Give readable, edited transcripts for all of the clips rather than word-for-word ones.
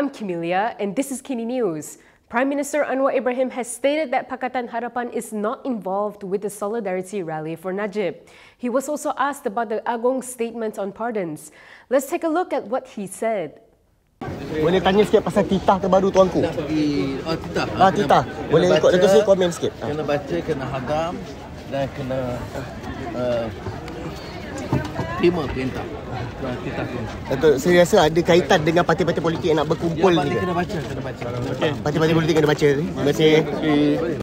I'm Camelia, and this is KiniNews. Prime Minister Anwar Ibrahim has stated that Pakatan Harapan is not involved with the solidarity rally for Najib. He was also asked about the Agong statement on pardons. Let's take a look at what he said. Boleh tanya sikit pasal titah terbaru tuanku? Nak pergi, titah. Titah. Boleh ikut Dato' Seri komen sikit? Kena baca, kena hadam dan kena terima perintah. Dato' Seri rasa ada kaitan dengan parti-parti politik yang nak berkumpul ni? Kena baca. Parti-parti politik kena baca. Terima kasih.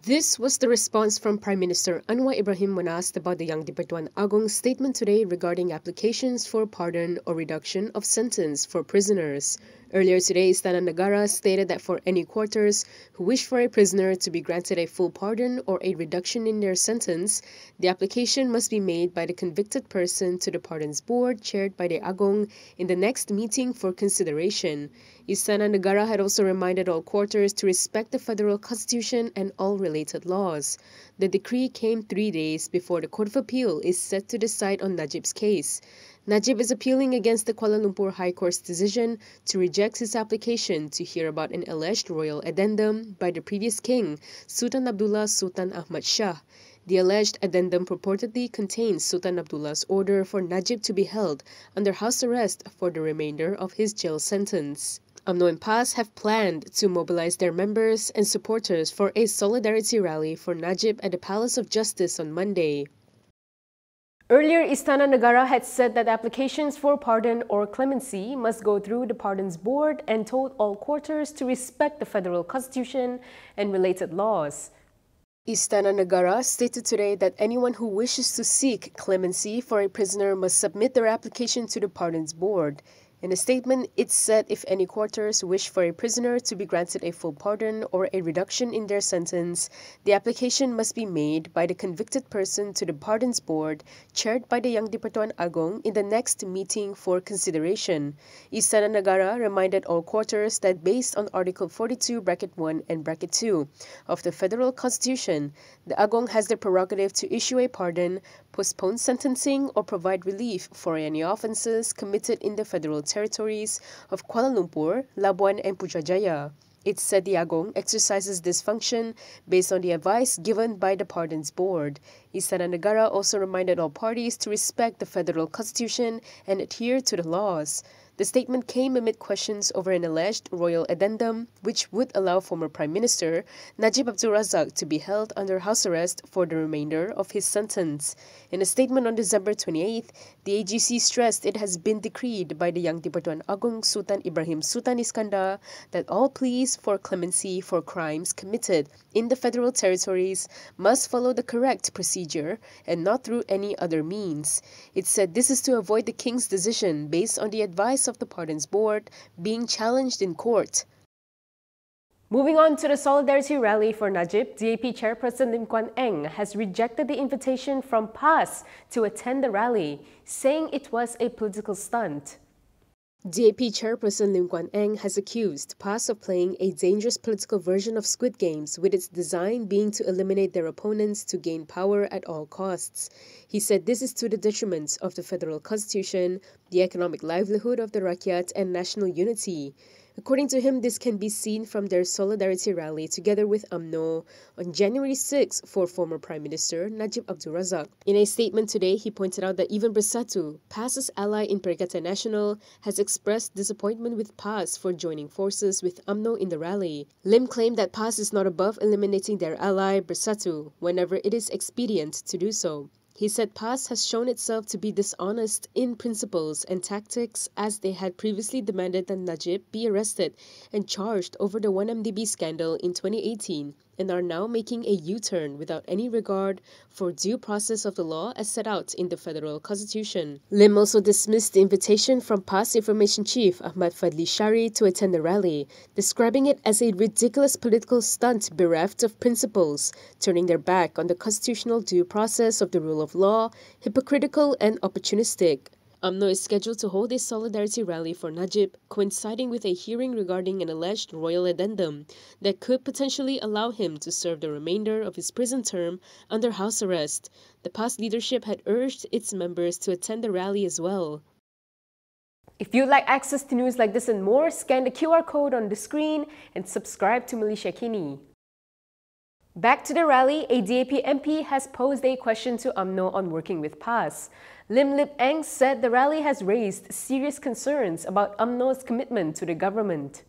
This was the response from Prime Minister Anwar Ibrahim when asked about the young di-Pertuan Agong statement today regarding applications for pardon or reduction of sentence for prisoners. Earlier today, Istana Negara stated that for any quarters who wish for a prisoner to be granted a full pardon or a reduction in their sentence, the application must be made by the convicted person to the Pardons Board chaired by the Agong in the next meeting for consideration. Istana Negara had also reminded all quarters to respect the federal constitution and all related laws. The decree came 3 days before the Court of Appeal is set to decide on Najib's case. Najib is appealing against the Kuala Lumpur High Court's decision to reject his application to hear about an alleged royal addendum by the previous king, Sultan Abdullah Sultan Ahmad Shah. The alleged addendum purportedly contains Sultan Abdullah's order for Najib to be held under house arrest for the remainder of his jail sentence. Umno and PAS have planned to mobilize their members and supporters for a solidarity rally for Najib at the Palace of Justice on Monday. Earlier, Istana Negara had said that applications for pardon or clemency must go through the Pardons Board and told all quarters to respect the federal constitution and related laws. Istana Negara stated today that anyone who wishes to seek clemency for a prisoner must submit their application to the Pardons Board. In a statement, it said if any quarters wish for a prisoner to be granted a full pardon or a reduction in their sentence, the application must be made by the convicted person to the Pardons Board, chaired by the young di-Pertuan Agong in the next meeting for consideration. Istana Negara reminded all quarters that based on Article 42, Bracket 1 and Bracket 2 of the Federal Constitution, the Agong has the prerogative to issue a pardon, postpone sentencing, or provide relief for any offences committed in the federal territories of Kuala Lumpur, Labuan and Putrajaya. It said the Agong exercises this function based on the advice given by the Pardons Board. Istana Negara also reminded all parties to respect the federal constitution and adhere to the laws. The statement came amid questions over an alleged royal addendum which would allow former Prime Minister Najib Abdul Razak to be held under house arrest for the remainder of his sentence. In a statement on December 28th, the AGC stressed it has been decreed by the young di-Pertuan Agong Sultan Ibrahim Sultan Iskandar that all pleas for clemency for crimes committed in the federal territories must follow the correct procedure and not through any other means. It said this is to avoid the king's decision based on the advice of the Pardons Board being challenged in court. Moving on to the solidarity rally for Najib, DAP Chairperson Lim Lip Eng has rejected the invitation from PAS to attend the rally, saying it was a political stunt. DAP Chairperson Lim Lip Eng has accused PAS of playing a dangerous political version of Squid Games, with its design being to eliminate their opponents to gain power at all costs. He said this is to the detriment of the federal constitution, the economic livelihood of the Rakyat and national unity. According to him, this can be seen from their solidarity rally together with UMNO on January 6 for former Prime Minister Najib Abdul Razak. In a statement today, he pointed out that even Bersatu, PAS's ally in Perikatan Nasional, has expressed disappointment with PAS for joining forces with UMNO in the rally. Lim claimed that PAS is not above eliminating their ally Bersatu whenever it is expedient to do so. He said PAS has shown itself to be dishonest in principles and tactics, as they had previously demanded that Najib be arrested and charged over the 1MDB scandal in 2018 and are now making a U-turn without any regard for due process of the law as set out in the federal constitution. Lim also dismissed the invitation from PAS Information Chief Ahmad Fadli Shari to attend the rally, describing it as a ridiculous political stunt bereft of principles, turning their back on the constitutional due process of the rule of law, hypocritical and opportunistic. UMNO is scheduled to hold a solidarity rally for Najib, coinciding with a hearing regarding an alleged royal addendum that could potentially allow him to serve the remainder of his prison term under house arrest. The PAS leadership had urged its members to attend the rally as well. If you'd like access to news like this and more, scan the QR code on the screen and subscribe to Malaysia Kini. Back to the rally, a DAP MP has posed a question to UMNO on working with PAS. Lim Lip Eng said the rally has raised serious concerns about UMNO's commitment to the government.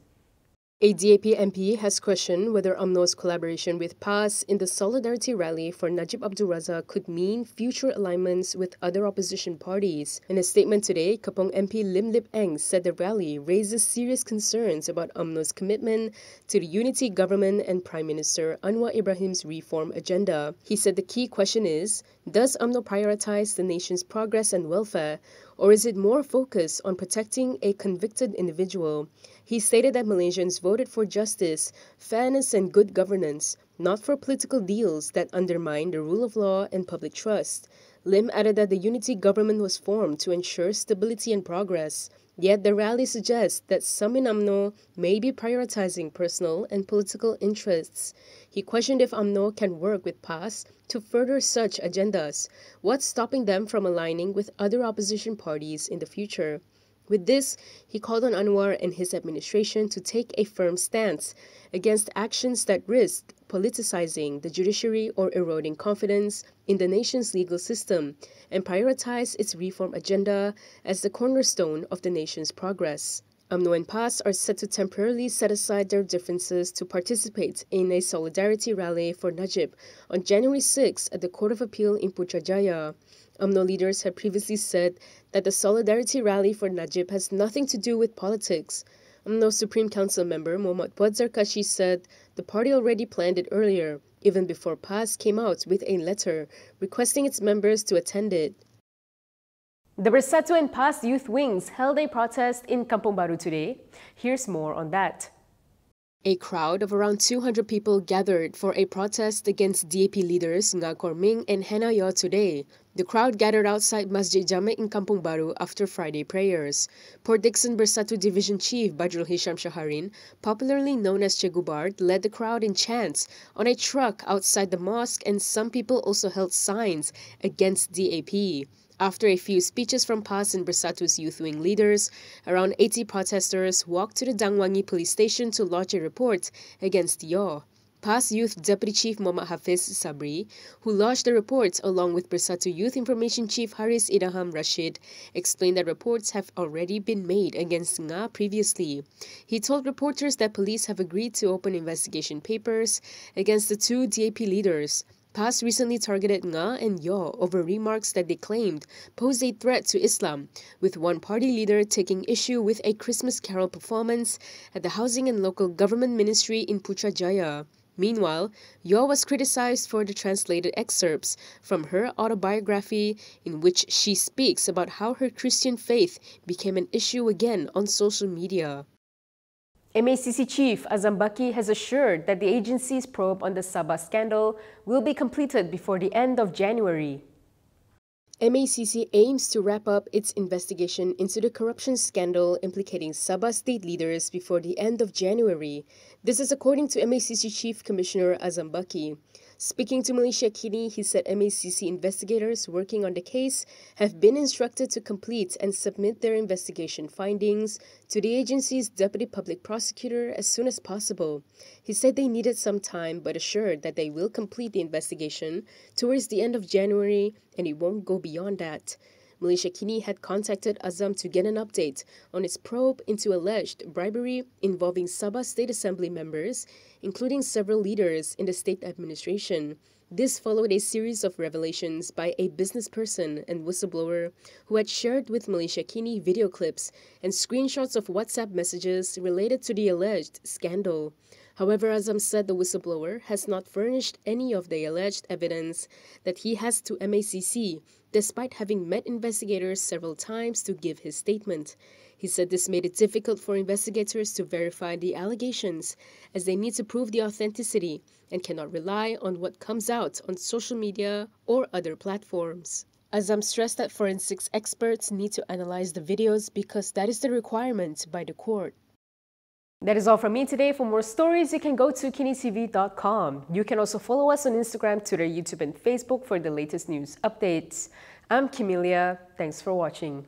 A DAP MP has questioned whether UMNO's collaboration with PAS in the Solidarity Rally for Najib Abdul Razak could mean future alignments with other opposition parties. In a statement today, Kapong MP Lim Lip Eng said the rally raises serious concerns about UMNO's commitment to the unity government and Prime Minister Anwar Ibrahim's reform agenda. He said the key question is, does UMNO prioritize the nation's progress and welfare, or is it more focused on protecting a convicted individual? He stated that Malaysians voted for justice, fairness and good governance, not for political deals that undermine the rule of law and public trust. Lim added that the unity government was formed to ensure stability and progress. Yet the rally suggests that some in UMNO may be prioritizing personal and political interests. He questioned if UMNO can work with PAS to further such agendas. What's stopping them from aligning with other opposition parties in the future? With this, he called on Anwar and his administration to take a firm stance against actions that risk politicizing the judiciary or eroding confidence in the nation's legal system, and prioritize its reform agenda as the cornerstone of the nation's progress. UMNO and PAS are set to temporarily set aside their differences to participate in a solidarity rally for Najib on January 6 at the Court of Appeal in Putrajaya. UMNO leaders have previously said that the solidarity rally for Najib has nothing to do with politics. UMNO Supreme Council member Muhammad Puad Zarkashi said the party already planned it earlier, even before PAS came out with a letter requesting its members to attend it. The Bersatu and PAS youth wings held a protest in Kampung Baru today. Here's more on that. A crowd of around 200 people gathered for a protest against DAP leaders Nga Yeoh and Nga Yeoh today. The crowd gathered outside Masjid Jamek in Kampung Baru after Friday prayers. Port Dickson Bersatu Division Chief Badrul Hisham Shaharin, popularly known as Che Gubard, led the crowd in chants on a truck outside the mosque, and some people also held signs against DAP. After a few speeches from PAS and Bersatu's youth wing leaders, around 80 protesters walked to the Dangwangi police station to lodge a report against Yeoh. PAS Youth Deputy Chief Muhammad Hafiz Sabri, who lodged the report along with Bersatu Youth Information Chief Haris Idaham Rashid, explained that reports have already been made against Nga previously. He told reporters that police have agreed to open investigation papers against the two DAP leaders. PAS recently targeted Nga and Yeoh over remarks that they claimed posed a threat to Islam, with one party leader taking issue with a Christmas carol performance at the Housing and Local Government Ministry in Putrajaya. Meanwhile, Yeoh was criticized for the translated excerpts from her autobiography in which she speaks about how her Christian faith became an issue again on social media. MACC Chief Azam Baki has assured that the agency's probe on the Saba scandal will be completed before the end of January. MACC aims to wrap up its investigation into the corruption scandal implicating Saba state leaders before the end of January. This is according to MACC Chief Commissioner Azam Baki. Speaking to Malaysia Kini, he said MACC investigators working on the case have been instructed to complete and submit their investigation findings to the agency's Deputy Public Prosecutor as soon as possible. He said they needed some time but assured that they will complete the investigation towards the end of January and it won't go beyond that. Malaysia Kini had contacted Azam to get an update on its probe into alleged bribery involving Saba State Assembly members, including several leaders in the state administration. This followed a series of revelations by a business person and whistleblower who had shared with Malaysia Kini video clips and screenshots of WhatsApp messages related to the alleged scandal. However, Azam said the whistleblower has not furnished any of the alleged evidence that he has to MACC, despite having met investigators several times to give his statement. He said this made it difficult for investigators to verify the allegations, as they need to prove the authenticity and cannot rely on what comes out on social media or other platforms. Azam stressed that forensics experts need to analyze the videos because that is the requirement by the court. That is all from me today. For more stories, you can go to KiniTv.com. You can also follow us on Instagram, Twitter, YouTube, and Facebook for the latest news updates. I'm Camelia. Thanks for watching.